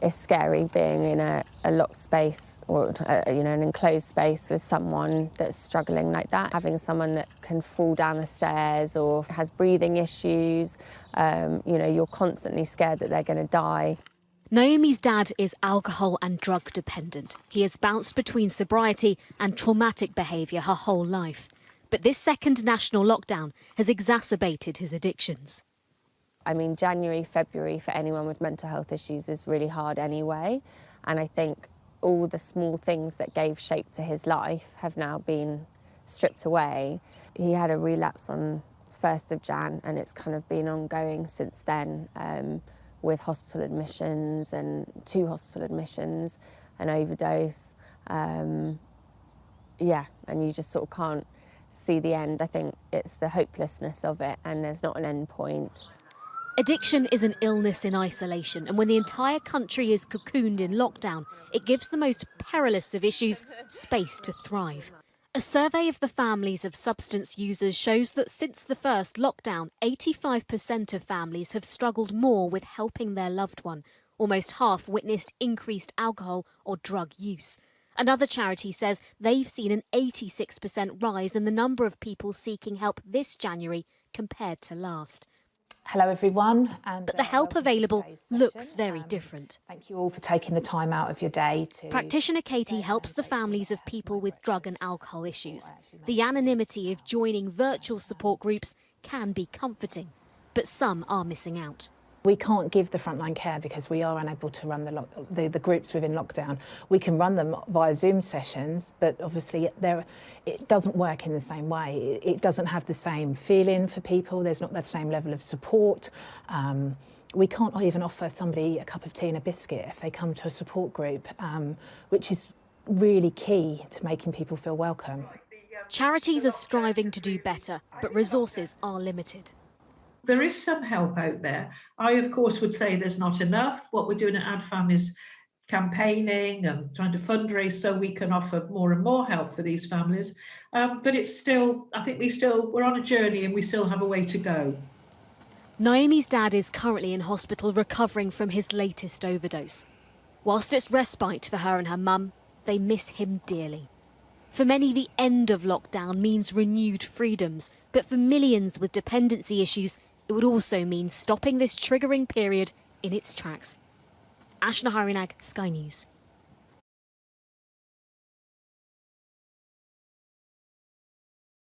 It's scary being in a locked space or, an enclosed space with someone that's struggling like that. Having someone that can fall down the stairs or has breathing issues, you're constantly scared that they're going to die. Naomi's dad is alcohol and drug dependent. He has bounced between sobriety and traumatic behaviour her whole life. But this second national lockdown has exacerbated his addictions. I mean, January, February for anyone with mental health issues is really hard anyway. And I think all the small things that gave shape to his life have now been stripped away. He had a relapse on 1st of Jan and it's kind of been ongoing since then, with hospital admissions and 2 hospital admissions, an overdose. And you just sort of can't see the end. I think it's the hopelessness of it and there's not an end point. Addiction is an illness in isolation, and when the entire country is cocooned in lockdown, it gives the most perilous of issues space to thrive. A survey of the families of substance users shows that since the first lockdown, 85% of families have struggled more with helping their loved one. Almost half witnessed increased alcohol or drug use. Another charity says they've seen an 86% rise in the number of people seeking help this January compared to last. Hello everyone. But the help available looks very different. Thank you all for taking the time out of your day to... Practitioner Katie helps the families of people with drug and alcohol issues. The anonymity of joining virtual support groups can be comforting, but some are missing out. We can't give the frontline care because we are unable to run the groups within lockdown. We can run them via Zoom sessions, but obviously it doesn't work in the same way. It doesn't have the same feeling for people. There's not that same level of support. We can't even offer somebody a cup of tea and a biscuit if they come to a support group, which is really key to making people feel welcome. Charities are striving to do better, but resources are limited. There is some help out there. I, of course, would say there's not enough. What we're doing at AdFam is campaigning and trying to fundraise so we can offer more and more help for these families. But it's still, I think we're on a journey and we still have a way to go. Naomi's dad is currently in hospital recovering from his latest overdose. Whilst it's respite for her and her mum, they miss him dearly. For many, the end of lockdown means renewed freedoms, but for millions with dependency issues, it would also mean stopping this triggering period in its tracks. Ashna Harinag, Sky News.